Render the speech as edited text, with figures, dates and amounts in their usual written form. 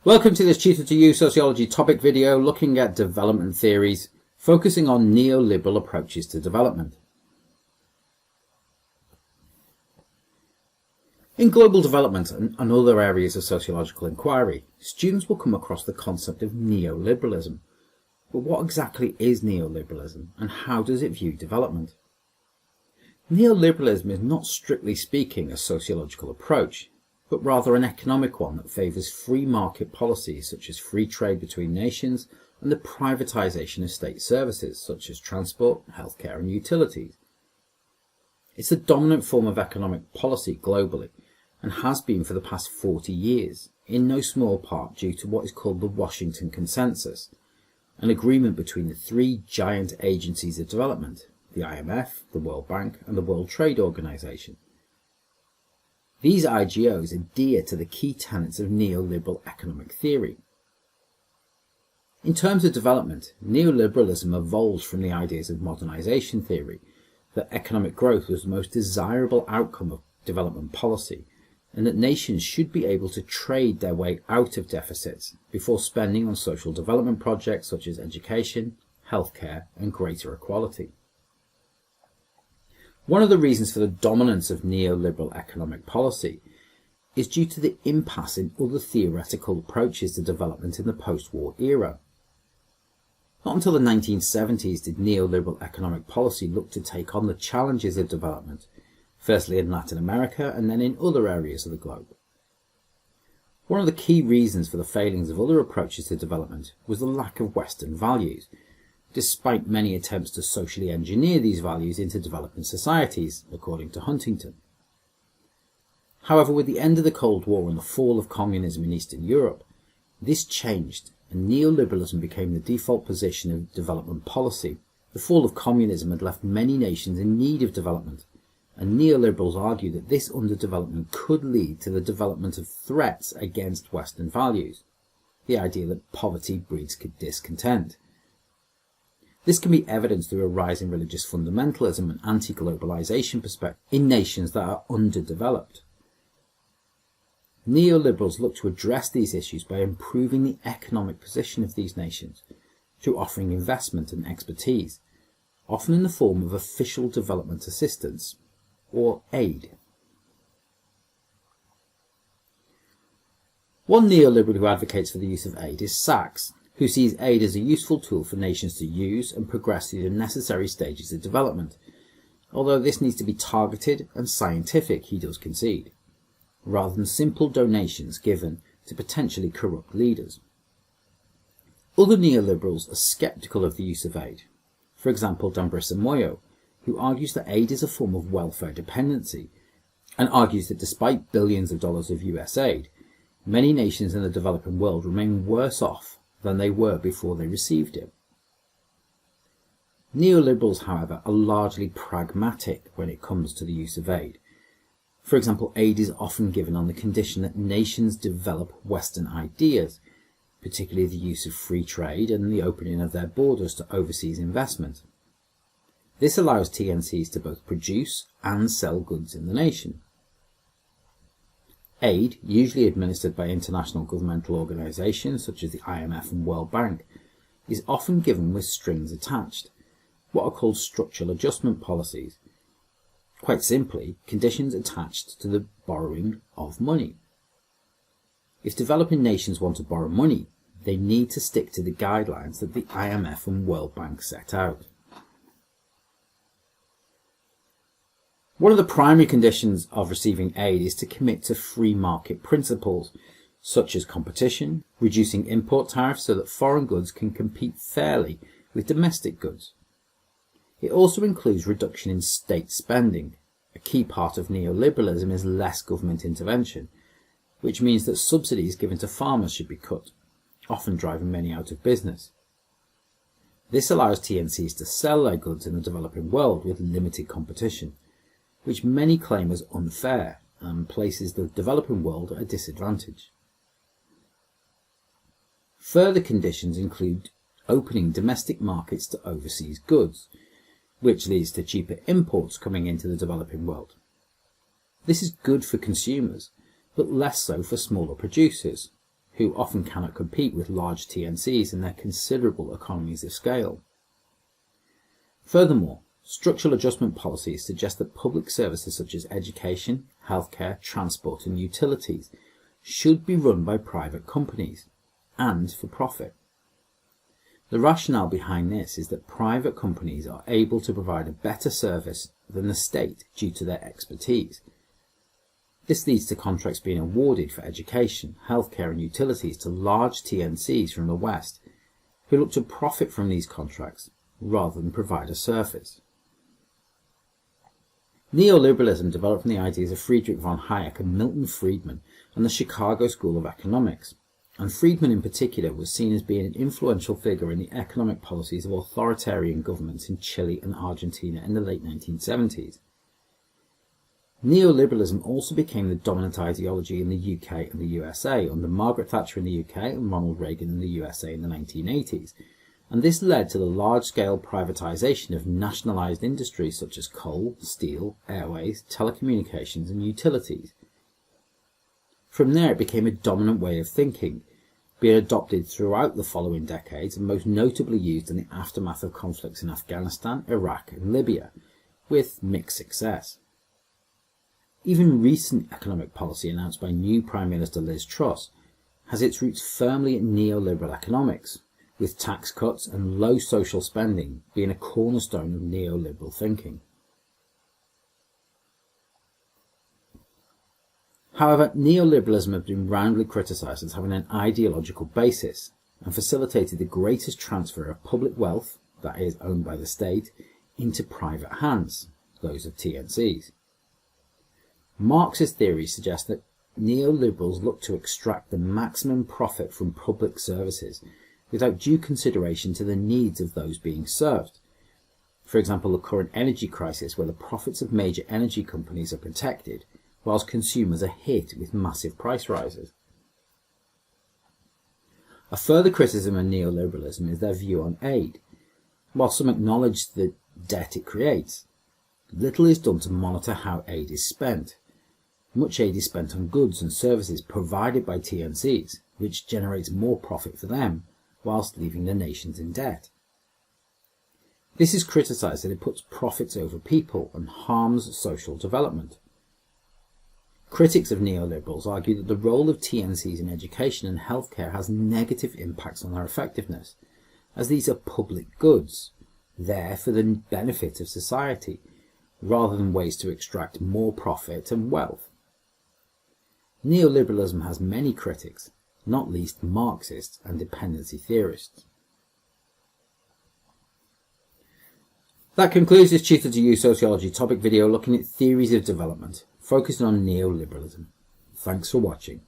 Welcome to this Tutor to You Sociology topic video looking at development theories, focusing on neoliberal approaches to development. In global development and other areas of sociological inquiry, students will come across the concept of neoliberalism. But what exactly is neoliberalism and how does it view development? Neoliberalism is not strictly speaking a sociological approach, but rather an economic one that favours free market policies such as free trade between nations and the privatisation of state services such as transport, healthcare and utilities. It's the dominant form of economic policy globally and has been for the past 40 years, in no small part due to what is called the Washington Consensus, an agreement between the three giant agencies of development, the IMF, the World Bank and the World Trade Organization. These IGOs adhere to the key tenets of neoliberal economic theory. In terms of development, neoliberalism evolved from the ideas of modernization theory, that economic growth was the most desirable outcome of development policy, and that nations should be able to trade their way out of deficits before spending on social development projects such as education, healthcare and greater equality. One of the reasons for the dominance of neoliberal economic policy is due to the impasse in other theoretical approaches to development in the post-war era. Not until the 1970s did neoliberal economic policy look to take on the challenges of development, firstly in Latin America and then in other areas of the globe. One of the key reasons for the failings of other approaches to development was the lack of Western values, despite many attempts to socially engineer these values into developing societies, according to Huntington. However, with the end of the Cold War and the fall of communism in Eastern Europe, this changed and neoliberalism became the default position of development policy. The fall of communism had left many nations in need of development, and neoliberals argue that this underdevelopment could lead to the development of threats against Western values, the idea that poverty breeds discontent. This can be evidenced through a rise in religious fundamentalism and anti-globalization perspective in nations that are underdeveloped. Neoliberals look to address these issues by improving the economic position of these nations through offering investment and expertise, often in the form of official development assistance, or aid. One neoliberal who advocates for the use of aid is Sachs, who sees aid as a useful tool for nations to use and progress through the necessary stages of development, although this needs to be targeted and scientific, he does concede, rather than simple donations given to potentially corrupt leaders. Other neoliberals are sceptical of the use of aid, for example Dambrisa Moyo, who argues that aid is a form of welfare dependency, and argues that despite billions of dollars of US aid, many nations in the developing world remain worse off than they were before they received it. Neoliberals, however, are largely pragmatic when it comes to the use of aid. For example, aid is often given on the condition that nations develop Western ideas, particularly the use of free trade and the opening of their borders to overseas investment. This allows TNCs to both produce and sell goods in the nation. Aid, usually administered by international governmental organisations such as the IMF and World Bank, is often given with strings attached, what are called structural adjustment policies. Quite simply, conditions attached to the borrowing of money. If developing nations want to borrow money, they need to stick to the guidelines that the IMF and World Bank set out. One of the primary conditions of receiving aid is to commit to free market principles, such as competition, reducing import tariffs so that foreign goods can compete fairly with domestic goods. It also includes reduction in state spending. A key part of neoliberalism is less government intervention, which means that subsidies given to farmers should be cut, often driving many out of business. This allows TNCs to sell their goods in the developing world with limited competition, which many claim as unfair and places the developing world at a disadvantage. Further conditions include opening domestic markets to overseas goods, which leads to cheaper imports coming into the developing world. This is good for consumers, but less so for smaller producers, who often cannot compete with large TNCs and their considerable economies of scale. Furthermore, structural adjustment policies suggest that public services such as education, healthcare, transport and utilities should be run by private companies and for profit. The rationale behind this is that private companies are able to provide a better service than the state due to their expertise. This leads to contracts being awarded for education, healthcare and utilities to large TNCs from the West, who look to profit from these contracts rather than provide a service. Neoliberalism developed from the ideas of Friedrich von Hayek and Milton Friedman and the Chicago School of Economics, and Friedman in particular was seen as being an influential figure in the economic policies of authoritarian governments in Chile and Argentina in the late 1970s. Neoliberalism also became the dominant ideology in the UK and the USA under Margaret Thatcher in the UK and Ronald Reagan in the USA in the 1980s, and this led to the large-scale privatisation of nationalised industries such as coal, steel, airways, telecommunications and utilities. From there it became a dominant way of thinking, being adopted throughout the following decades and most notably used in the aftermath of conflicts in Afghanistan, Iraq and Libya, with mixed success. Even recent economic policy announced by new Prime Minister Liz Truss has its roots firmly in neoliberal economics, with tax cuts and low social spending being a cornerstone of neoliberal thinking. However, neoliberalism has been roundly criticised as having an ideological basis and facilitated the greatest transfer of public wealth, that is, owned by the state, into private hands, those of TNCs. Marxist theories suggest that neoliberals look to extract the maximum profit from public services without due consideration to the needs of those being served. For example, the current energy crisis, where the profits of major energy companies are protected, whilst consumers are hit with massive price rises. A further criticism of neoliberalism is their view on aid. While some acknowledge the debt it creates, little is done to monitor how aid is spent. Much aid is spent on goods and services provided by TNCs, which generates more profit for them, whilst leaving the nations in debt. This is criticised that it puts profits over people and harms social development. Critics of neoliberals argue that the role of TNCs in education and healthcare has negative impacts on their effectiveness, as these are public goods, there for the benefit of society, rather than ways to extract more profit and wealth. Neoliberalism has many critics, not least Marxists and dependency theorists. That concludes this Tutor to You Sociology topic video looking at theories of development, focusing on neoliberalism. Thanks for watching.